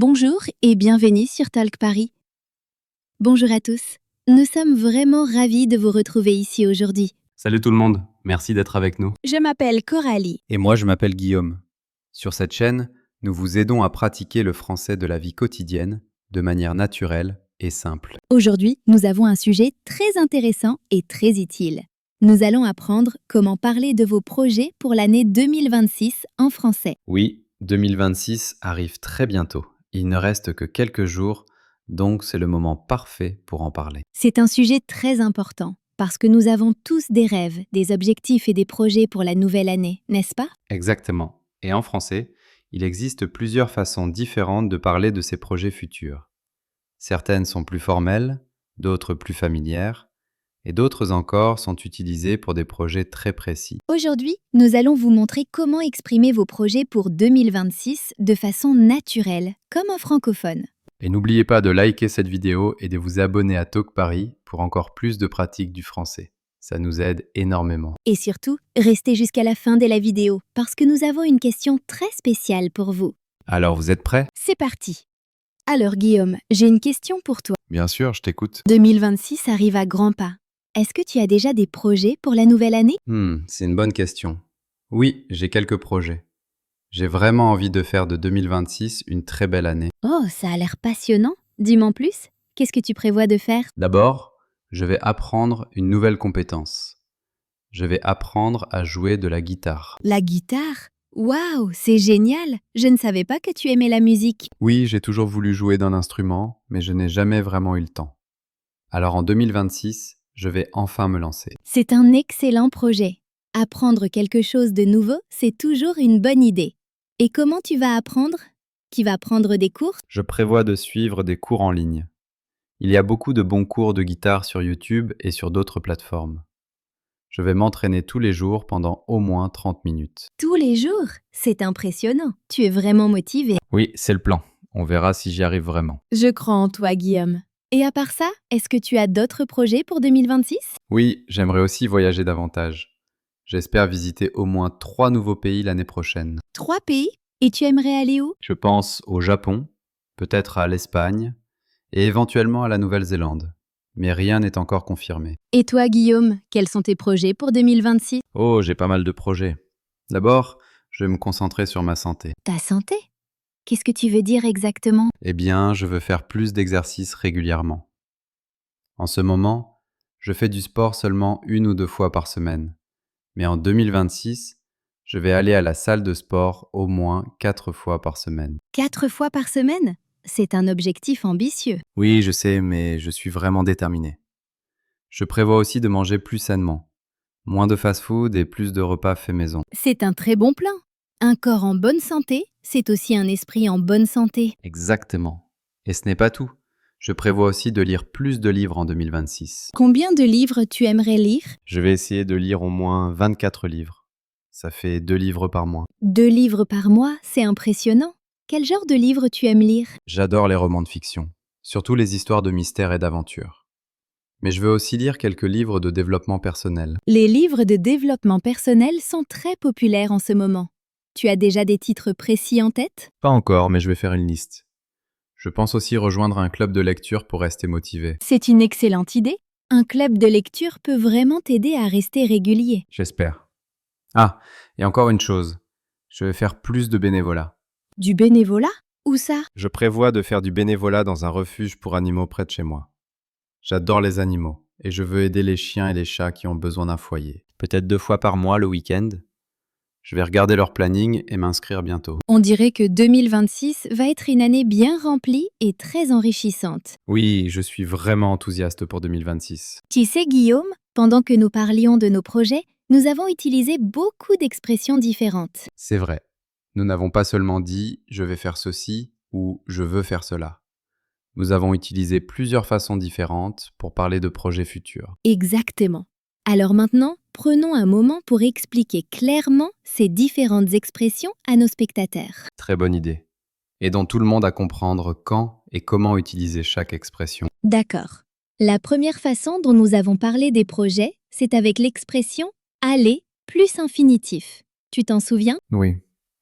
Bonjour et bienvenue sur Talk Paris. Bonjour à tous. Nous sommes vraiment ravis de vous retrouver ici aujourd'hui. Salut tout le monde, merci d'être avec nous. Je m'appelle Coralie. Et moi, je m'appelle Guillaume. Sur cette chaîne, nous vous aidons à pratiquer le français de la vie quotidienne de manière naturelle et simple. Aujourd'hui, nous avons un sujet très intéressant et très utile. Nous allons apprendre comment parler de vos projets pour l'année 2026 en français. Oui, 2026 arrive très bientôt. Il ne reste que quelques jours, donc c'est le moment parfait pour en parler. C'est un sujet très important parce que nous avons tous des rêves, des objectifs et des projets pour la nouvelle année, n'est-ce pas? Exactement. Et en français, il existe plusieurs façons différentes de parler de ces projets futurs. Certaines sont plus formelles, d'autres plus familières, et d'autres encore sont utilisées pour des projets très précis. Aujourd'hui, nous allons vous montrer comment exprimer vos projets pour 2026 de façon naturelle, comme un francophone. Et n'oubliez pas de liker cette vidéo et de vous abonner à Talk Paris pour encore plus de pratique du français. Ça nous aide énormément. Et surtout, restez jusqu'à la fin de la vidéo parce que nous avons une question très spéciale pour vous. Alors vous êtes prêts? C'est parti. Alors Guillaume, j'ai une question pour toi. Bien sûr, je t'écoute. 2026 arrive à grands pas. Est-ce que tu as déjà des projets pour la nouvelle année? C'est une bonne question. Oui, j'ai quelques projets. J'ai vraiment envie de faire de 2026 une très belle année. Oh, ça a l'air passionnant. Dis-moi en plus. Qu'est-ce que tu prévois de faire? D'abord, je vais apprendre une nouvelle compétence. Je vais apprendre à jouer de la guitare. La guitare? Waouh, c'est génial! Je ne savais pas que tu aimais la musique. Oui, j'ai toujours voulu jouer d'un instrument, mais je n'ai jamais vraiment eu le temps. Alors en 2026, je vais enfin me lancer. C'est un excellent projet. Apprendre quelque chose de nouveau, c'est toujours une bonne idée. Et comment tu vas apprendre? Tu vas prendre des cours? Je prévois de suivre des cours en ligne. Il y a beaucoup de bons cours de guitare sur YouTube et sur d'autres plateformes. Je vais m'entraîner tous les jours pendant au moins 30 minutes. Tous les jours? C'est impressionnant. Tu es vraiment motivé. Oui, c'est le plan. On verra si j'y arrive vraiment. Je crois en toi, Guillaume. Et à part ça, est-ce que tu as d'autres projets pour 2026? Oui, j'aimerais aussi voyager davantage. J'espère visiter au moins 3 nouveaux pays l'année prochaine. 3 pays? Et tu aimerais aller où? Je pense au Japon, peut-être à l'Espagne et éventuellement à la Nouvelle-Zélande. Mais rien n'est encore confirmé. Et toi, Guillaume, quels sont tes projets pour 2026? Oh, j'ai pas mal de projets. D'abord, je vais me concentrer sur ma santé. Ta santé? Qu'est-ce que tu veux dire exactement? Eh bien, je veux faire plus d'exercices régulièrement. En ce moment, je fais du sport seulement 1 ou 2 fois par semaine. Mais en 2026, je vais aller à la salle de sport au moins 4 fois par semaine. 4 fois par semaine? C'est un objectif ambitieux. Oui, je sais, mais je suis vraiment déterminé. Je prévois aussi de manger plus sainement. Moins de fast-food et plus de repas faits maison. C'est un très bon plan. Un corps en bonne santé, c'est aussi un esprit en bonne santé. Exactement. Et ce n'est pas tout. Je prévois aussi de lire plus de livres en 2026. Combien de livres tu aimerais lire? Je vais essayer de lire au moins 24 livres. Ça fait 2 livres par mois. 2 livres par mois, c'est impressionnant. Quel genre de livres tu aimes lire? J'adore les romans de fiction, surtout les histoires de mystère et d'aventure. Mais je veux aussi lire quelques livres de développement personnel. Les livres de développement personnel sont très populaires en ce moment. Tu as déjà des titres précis en tête? Pas encore, mais je vais faire une liste. Je pense aussi rejoindre un club de lecture pour rester motivé. C'est une excellente idée. Un club de lecture peut vraiment t'aider à rester régulier. J'espère. Ah, et encore une chose. Je vais faire plus de bénévolat. Du bénévolat? Où ça? Je prévois de faire du bénévolat dans un refuge pour animaux près de chez moi. J'adore les animaux et je veux aider les chiens et les chats qui ont besoin d'un foyer. Peut-être 2 fois par mois le week-end. Je vais regarder leur planning et m'inscrire bientôt. On dirait que 2026 va être une année bien remplie et très enrichissante. Oui, je suis vraiment enthousiaste pour 2026. Tu sais, Guillaume, pendant que nous parlions de nos projets, nous avons utilisé beaucoup d'expressions différentes. C'est vrai. Nous n'avons pas seulement dit « je vais faire ceci » ou « je veux faire cela ». Nous avons utilisé plusieurs façons différentes pour parler de projets futurs. Exactement. Alors maintenant, prenons un moment pour expliquer clairement ces différentes expressions à nos spectateurs. Très bonne idée. Aidons tout le monde à comprendre quand et comment utiliser chaque expression. D'accord. La première façon dont nous avons parlé des projets, c'est avec l'expression « aller » plus infinitif. Tu t'en souviens? Oui.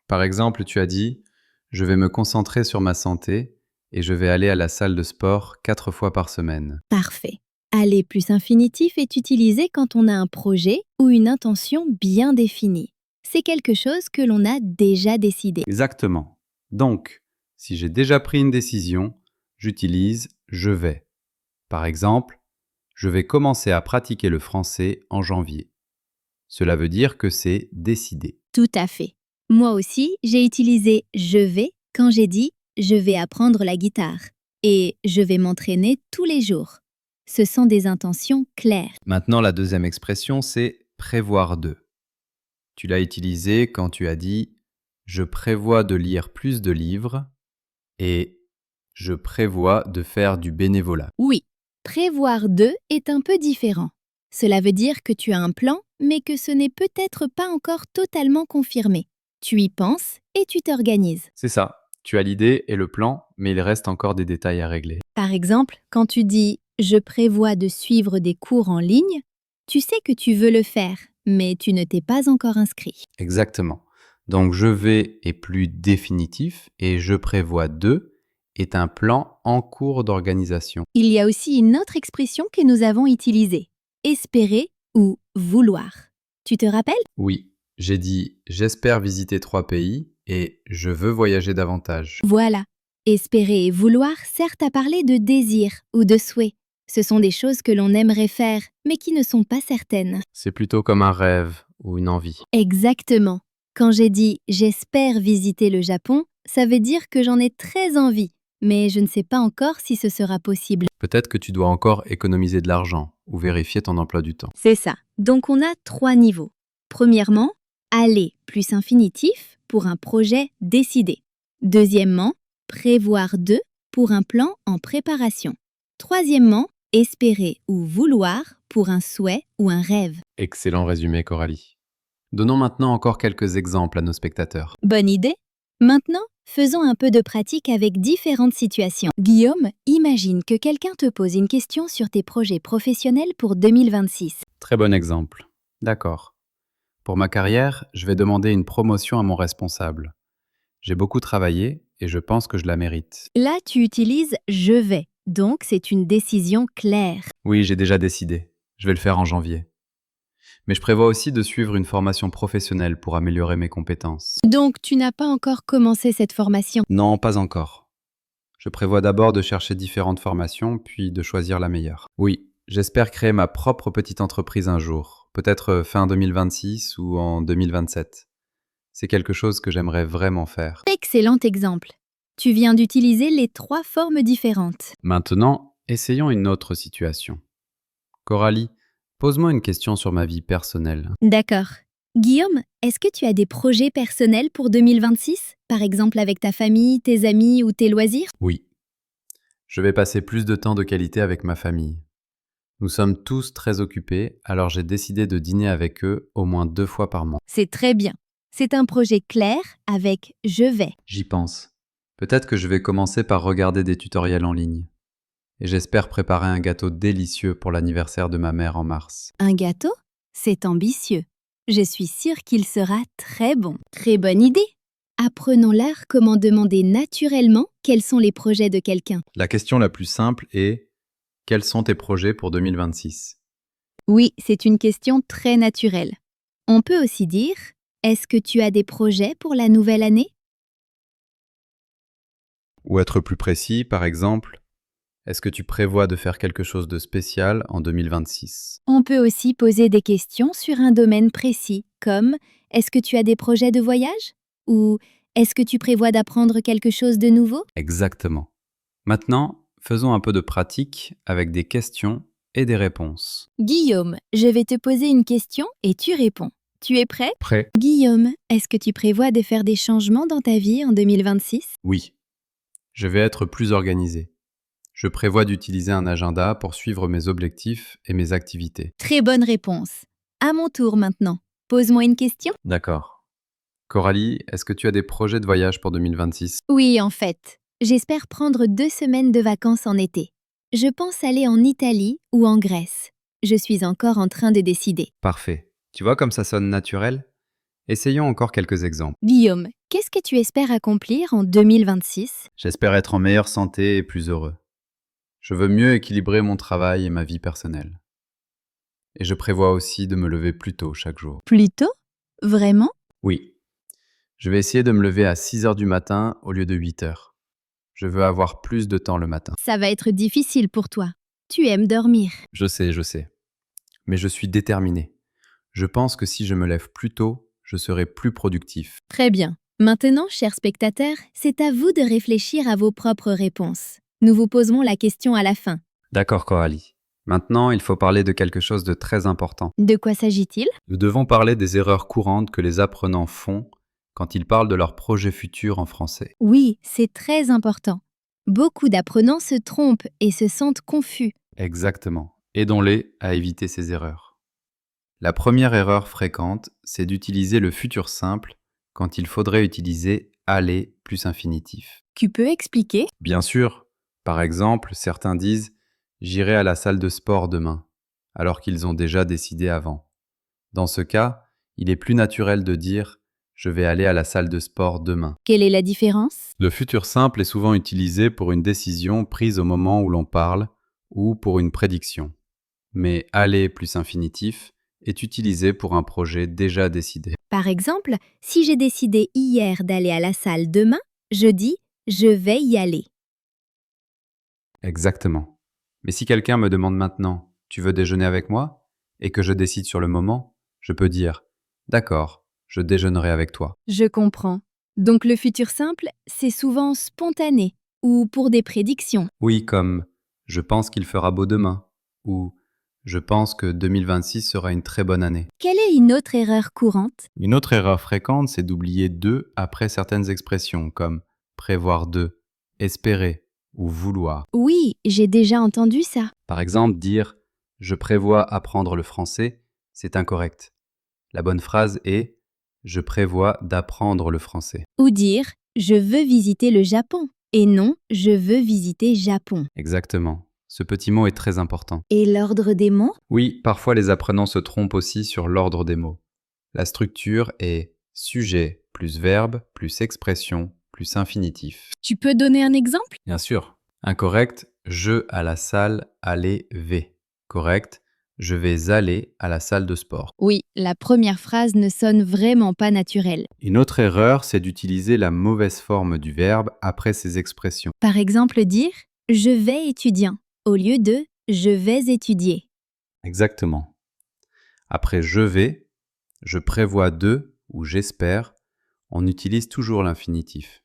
Par exemple, tu as dit Je vais me concentrer sur ma santé et je vais aller à la salle de sport 4 fois par semaine. Parfait. Aller plus infinitif est utilisé quand on a un projet ou une intention bien définie. C'est quelque chose que l'on a déjà décidé. Exactement. Donc, si j'ai déjà pris une décision, j'utilise je vais. Par exemple, je vais commencer à pratiquer le français en janvier. Cela veut dire que c'est décidé. Tout à fait. Moi aussi, j'ai utilisé je vais quand j'ai dit je vais apprendre la guitare et je vais m'entraîner tous les jours. Ce sont des intentions claires. Maintenant, la deuxième expression, c'est prévoir de. Tu l'as utilisé quand tu as dit je prévois de lire plus de livres et je prévois de faire du bénévolat. Oui, prévoir de est un peu différent. Cela veut dire que tu as un plan, mais que ce n'est peut-être pas encore totalement confirmé. Tu y penses et tu t'organises. C'est ça. Tu as l'idée et le plan, mais il reste encore des détails à régler. Par exemple, quand tu dis « je prévois de suivre des cours en ligne », tu sais que tu veux le faire, mais tu ne t'es pas encore inscrit. Exactement. Donc je vais est plus définitif et je prévois de est un plan en cours d'organisation. Il y a aussi une autre expression que nous avons utilisée, espérer ou vouloir. Tu te rappelles? Oui, j'ai dit j'espère visiter 3 pays et je veux voyager davantage. Voilà. Espérer et vouloir servent à parler de désir ou de souhait. Ce sont des choses que l'on aimerait faire, mais qui ne sont pas certaines. C'est plutôt comme un rêve ou une envie. Exactement. Quand j'ai dit « j'espère visiter le Japon », ça veut dire que j'en ai très envie, mais je ne sais pas encore si ce sera possible. Peut-être que tu dois encore économiser de l'argent ou vérifier ton emploi du temps. C'est ça. Donc on a 3 niveaux. Premièrement, aller plus infinitif pour un projet décidé. Deuxièmement, prévoir de pour un plan en préparation. Troisièmement, espérer ou vouloir pour un souhait ou un rêve. Excellent résumé, Coralie. Donnons maintenant encore quelques exemples à nos spectateurs. Bonne idée? Maintenant, faisons un peu de pratique avec différentes situations. Guillaume, imagine que quelqu'un te pose une question sur tes projets professionnels pour 2026. Très bon exemple. D'accord. Pour ma carrière, je vais demander une promotion à mon responsable. J'ai beaucoup travaillé et je pense que je la mérite. Là, tu utilises « je vais », donc c'est une décision claire. Oui, j'ai déjà décidé. Je vais le faire en janvier. Mais je prévois aussi de suivre une formation professionnelle pour améliorer mes compétences. Donc, tu n'as pas encore commencé cette formation. Non, pas encore. Je prévois d'abord de chercher différentes formations, puis de choisir la meilleure. Oui, j'espère créer ma propre petite entreprise un jour, peut-être fin 2026 ou en 2027. C'est quelque chose que j'aimerais vraiment faire. Excellent exemple. Tu viens d'utiliser les 3 formes différentes. Maintenant, essayons une autre situation. Coralie, pose-moi une question sur ma vie personnelle. D'accord. Guillaume, est-ce que tu as des projets personnels pour 2026? Par exemple avec ta famille, tes amis ou tes loisirs? Oui. Je vais passer plus de temps de qualité avec ma famille. Nous sommes tous très occupés, alors j'ai décidé de dîner avec eux au moins 2 fois par mois. C'est très bien. C'est un projet clair avec « je vais ». J'y pense. Peut-être que je vais commencer par regarder des tutoriels en ligne. Et j'espère préparer un gâteau délicieux pour l'anniversaire de ma mère en mars. Un gâteau? C'est ambitieux. Je suis sûre qu'il sera très bon. Très bonne idée. Apprenons-leur comment demander naturellement quels sont les projets de quelqu'un. La question la plus simple est: quels sont tes projets pour 2026? Oui, c'est une question très naturelle. On peut aussi dire « Est-ce que tu as des projets pour la nouvelle année ?» Ou être plus précis, par exemple, est-ce que tu prévois de faire quelque chose de spécial en 2026? On peut aussi poser des questions sur un domaine précis, comme « Est-ce que tu as des projets de voyage ?» ou « Est-ce que tu prévois d'apprendre quelque chose de nouveau ?» Exactement. Maintenant, faisons un peu de pratique avec des questions et des réponses. Guillaume, je vais te poser une question et tu réponds. Tu es prêt? Prêt? Guillaume, est-ce que tu prévois de faire des changements dans ta vie en 2026? Oui. Je vais être plus organisé. Je prévois d'utiliser un agenda pour suivre mes objectifs et mes activités. Très bonne réponse. À mon tour maintenant. Pose-moi une question. D'accord. Coralie, est-ce que tu as des projets de voyage pour 2026? Oui, en fait. J'espère prendre 2 semaines de vacances en été. Je pense aller en Italie ou en Grèce. Je suis encore en train de décider. Parfait. Tu vois comme ça sonne naturel? Essayons encore quelques exemples. Guillaume, qu'est-ce que tu espères accomplir en 2026? J'espère être en meilleure santé et plus heureux. Je veux mieux équilibrer mon travail et ma vie personnelle. Et je prévois aussi de me lever plus tôt chaque jour. Plus tôt? Vraiment? Oui, je vais essayer de me lever à 6 heures du matin au lieu de 8 heures. Je veux avoir plus de temps le matin. Ça va être difficile pour toi. Tu aimes dormir. Je sais. Mais je suis déterminé. Je pense que si je me lève plus tôt, je serai plus productif. Très bien. Maintenant, chers spectateurs, c'est à vous de réfléchir à vos propres réponses. Nous vous poserons la question à la fin. D'accord, Coralie. Maintenant, il faut parler de quelque chose de très important. De quoi s'agit-il? Nous devons parler des erreurs courantes que les apprenants font quand ils parlent de leurs projets futurs en français. Oui, c'est très important. Beaucoup d'apprenants se trompent et se sentent confus. Exactement. Aidons-les à éviter ces erreurs. La première erreur fréquente, c'est d'utiliser le futur simple quand il faudrait utiliser aller plus infinitif. Tu peux expliquer? Bien sûr. Par exemple, certains disent « j'irai à la salle de sport demain », alors qu'ils ont déjà décidé avant. Dans ce cas, il est plus naturel de dire « je vais aller à la salle de sport demain ». Quelle est la différence? Le futur simple est souvent utilisé pour une décision prise au moment où l'on parle ou pour une prédiction. Mais aller plus infinitif est utilisé pour un projet déjà décidé. Par exemple, si j'ai décidé hier d'aller à la salle demain, je dis « je vais y aller ». Exactement. Mais si quelqu'un me demande maintenant « tu veux déjeuner avec moi ?» et que je décide sur le moment, je peux dire « d'accord, je déjeunerai avec toi ». Je comprends. Donc le futur simple, c'est souvent spontané ou pour des prédictions. Oui, comme « je pense qu'il fera beau demain » ou « je pense que 2026 sera une très bonne année ». Quelle est une autre erreur courante? Une autre erreur fréquente, c'est d'oublier de après certaines expressions comme prévoir de, espérer ou vouloir. Oui, j'ai déjà entendu ça. Par exemple, dire je prévois apprendre le français, c'est incorrect. La bonne phrase est je prévois d'apprendre le français. Ou dire je veux visiter le Japon et non je veux visiter Japon. Exactement. Ce petit mot est très important. Et l'ordre des mots? Oui, parfois les apprenants se trompent aussi sur l'ordre des mots. La structure est sujet plus verbe plus expression plus infinitif. Tu peux donner un exemple? Bien sûr. Incorrect, je à la salle, aller, vais. Correct, je vais aller à la salle de sport. Oui, la première phrase ne sonne vraiment pas naturelle. Une autre erreur, c'est d'utiliser la mauvaise forme du verbe après ces expressions. Par exemple, dire je vais étudiant au lieu de je vais étudier. Exactement. Après je vais, je prévois de ou j'espère, on utilise toujours l'infinitif.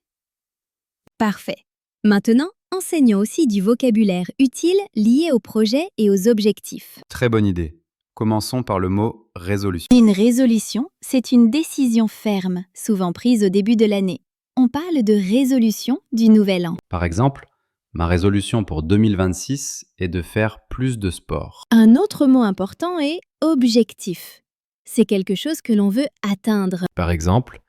Parfait. Maintenant, enseignons aussi du vocabulaire utile lié au projet et aux objectifs. Très bonne idée. Commençons par le mot résolution. Une résolution, c'est une décision ferme, souvent prise au début de l'année. On parle de résolution du nouvel an. Par exemple, ma résolution pour 2026 est de faire plus de sport. Un autre mot important est objectif. C'est quelque chose que l'on veut atteindre. Par exemple,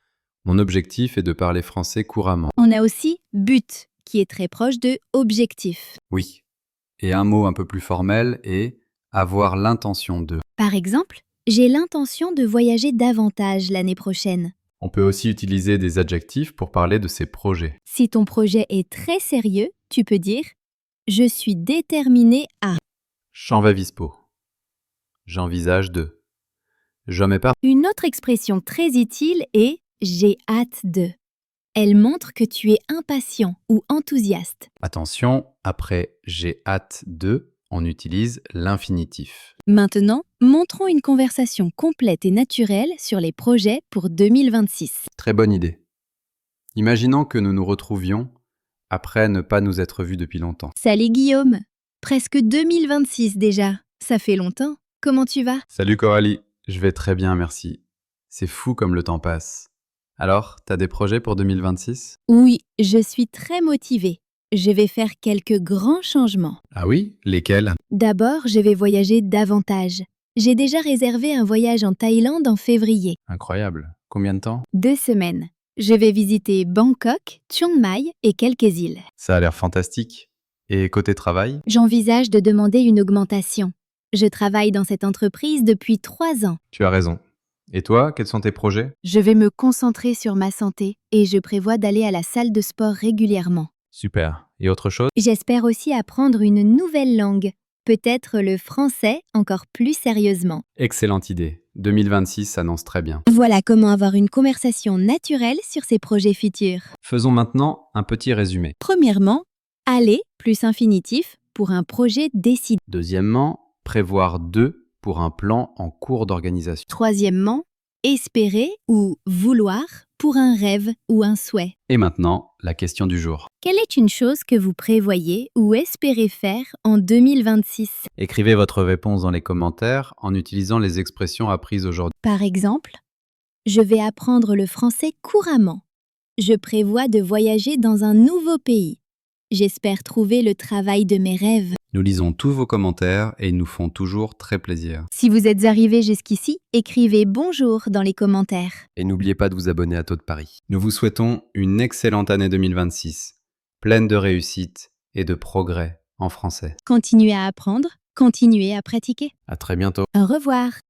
mon objectif est de parler français couramment. On a aussi but, qui est très proche de objectif. Oui. Et un mot un peu plus formel est avoir l'intention de. Par exemple, j'ai l'intention de voyager davantage l'année prochaine. On peut aussi utiliser des adjectifs pour parler de ses projets. Si ton projet est très sérieux, tu peux dire « Je suis déterminé à ». J'en vais vispo. J'envisage de. Je mets pas. Une autre expression très utile est « j'ai hâte de ». Elle montre que tu es impatient ou enthousiaste. Attention, après j'ai hâte de, on utilise l'infinitif. Maintenant, montrons une conversation complète et naturelle sur les projets pour 2026. Très bonne idée. Imaginons que nous nous retrouvions après ne pas nous être vus depuis longtemps. Salut Guillaume! Presque 2026 déjà. Ça fait longtemps. Comment tu vas? Salut Coralie, je vais très bien, merci. C'est fou comme le temps passe. Alors, t'as des projets pour 2026? Oui, je suis très motivée. Je vais faire quelques grands changements. Ah oui? Lesquels? D'abord, je vais voyager davantage. J'ai déjà réservé un voyage en Thaïlande en février. Incroyable. Combien de temps? 2 semaines. Je vais visiter Bangkok, Chiang Mai et quelques îles. Ça a l'air fantastique. Et côté travail? J'envisage de demander une augmentation. Je travaille dans cette entreprise depuis 3 ans. Tu as raison. Et toi, quels sont tes projets? Je vais me concentrer sur ma santé et je prévois d'aller à la salle de sport régulièrement. Super. Et autre chose? J'espère aussi apprendre une nouvelle langue, peut-être le français encore plus sérieusement. Excellente idée. 2026 s'annonce très bien. Voilà comment avoir une conversation naturelle sur ses projets futurs. Faisons maintenant un petit résumé. Premièrement, aller plus infinitif pour un projet décidé. Deuxièmement, prévoir 2 pour un plan en cours d'organisation. Troisièmement, espérer ou vouloir pour un rêve ou un souhait. Et maintenant, la question du jour. Quelle est une chose que vous prévoyez ou espérez faire en 2026? Écrivez votre réponse dans les commentaires en utilisant les expressions apprises aujourd'hui. Par exemple, je vais apprendre le français couramment. Je prévois de voyager dans un nouveau pays. J'espère trouver le travail de mes rêves. Nous lisons tous vos commentaires et ils nous font toujours très plaisir. Si vous êtes arrivé jusqu'ici, écrivez bonjour dans les commentaires. Et n'oubliez pas de vous abonner à Taux de Paris. Nous vous souhaitons une excellente année 2026, pleine de réussite et de progrès en français. Continuez à apprendre, continuez à pratiquer. À très bientôt. Au revoir.